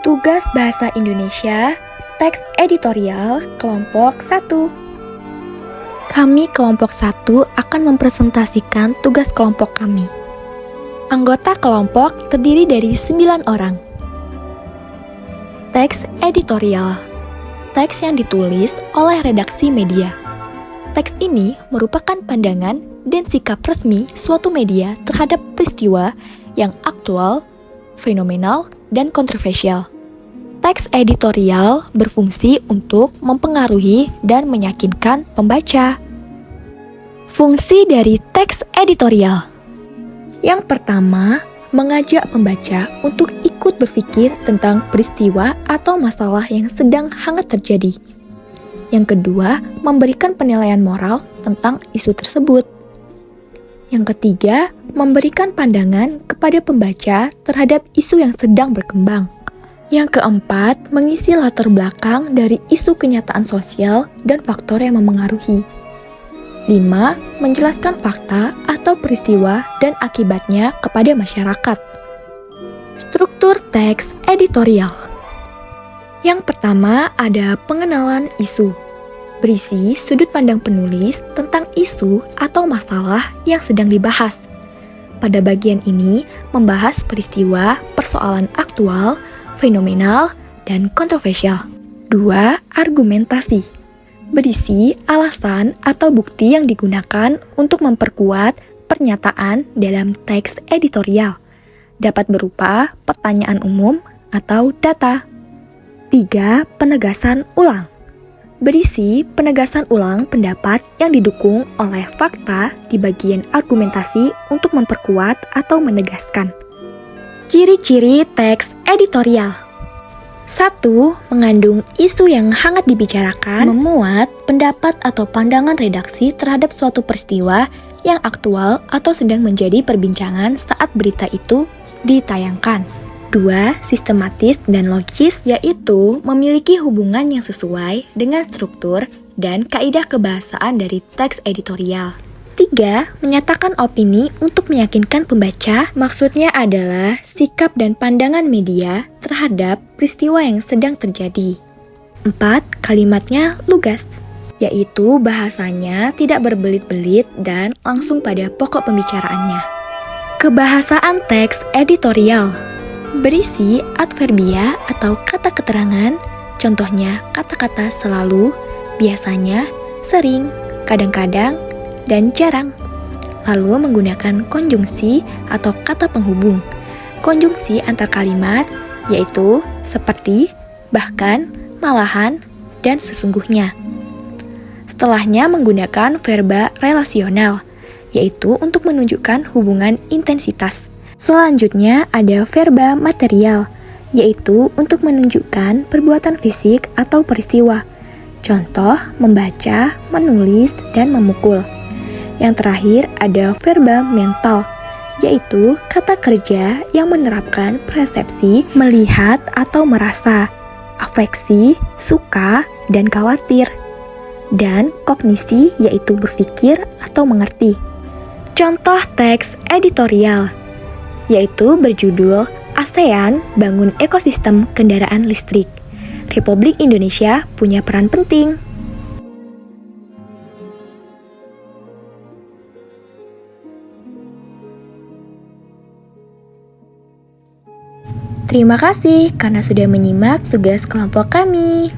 Tugas Bahasa Indonesia, teks editorial kelompok 1. Kami kelompok 1 akan mempresentasikan tugas kelompok kami. Anggota kelompok terdiri dari 9 orang. Teks editorial. Teks yang ditulis oleh redaksi media. Teks ini merupakan pandangan dan sikap resmi suatu media terhadap peristiwa yang aktual, fenomenal, dan kontroversial. Teks editorial berfungsi untuk mempengaruhi dan meyakinkan pembaca. Fungsi dari teks editorial. Yang pertama, mengajak pembaca untuk ikut berpikir tentang peristiwa atau masalah yang sedang hangat terjadi. Yang kedua, memberikan penilaian moral tentang isu tersebut. Yang ketiga, memberikan pandangan kepada pembaca terhadap isu yang sedang berkembang. Yang keempat, mengisi latar belakang dari isu kenyataan sosial dan faktor yang memengaruhi. 5. Menjelaskan fakta atau peristiwa dan akibatnya kepada masyarakat. Struktur teks editorial. Yang pertama ada pengenalan isu. Berisi sudut pandang penulis tentang isu atau masalah yang sedang dibahas. Pada bagian ini membahas peristiwa, persoalan aktual, fenomenal, dan kontroversial. 2. Argumentasi. Berisi alasan atau bukti yang digunakan untuk memperkuat pernyataan dalam teks editorial. Dapat berupa pertanyaan umum atau data. 3. Penegasan ulang. Berisi penegasan ulang pendapat yang didukung oleh fakta di bagian argumentasi untuk memperkuat atau menegaskan. Ciri-ciri teks editorial. 1. Mengandung isu yang hangat dibicarakan, memuat pendapat atau pandangan redaksi terhadap suatu peristiwa yang aktual atau sedang menjadi perbincangan saat berita itu ditayangkan. 2. Sistematis dan logis, yaitu memiliki hubungan yang sesuai dengan struktur dan kaidah kebahasaan dari teks editorial. 3. Menyatakan opini untuk meyakinkan pembaca, maksudnya adalah sikap dan pandangan media terhadap peristiwa yang sedang terjadi. 4. Kalimatnya lugas, yaitu bahasanya tidak berbelit-belit dan langsung pada pokok pembicaraannya. Kebahasaan teks editorial. Berisi adverbia atau kata keterangan, contohnya kata-kata selalu, biasanya, sering, kadang-kadang, dan jarang. Lalu menggunakan konjungsi atau kata penghubung. Konjungsi antar kalimat yaitu seperti, bahkan, malahan, dan sesungguhnya. Setelahnya menggunakan verba relasional, yaitu untuk menunjukkan hubungan intensitas. Selanjutnya ada verba material, yaitu untuk menunjukkan perbuatan fisik atau peristiwa. Contoh, membaca, menulis, dan memukul. Yang terakhir ada verba mental, yaitu kata kerja yang menerapkan persepsi, melihat atau merasa, afeksi, suka, dan khawatir. Dan kognisi, yaitu berpikir atau mengerti. Contoh teks editorial, yaitu berjudul ASEAN Bangun Ekosistem Kendaraan Listrik. Republik Indonesia punya peran penting. Terima kasih karena sudah menyimak tugas kelompok kami.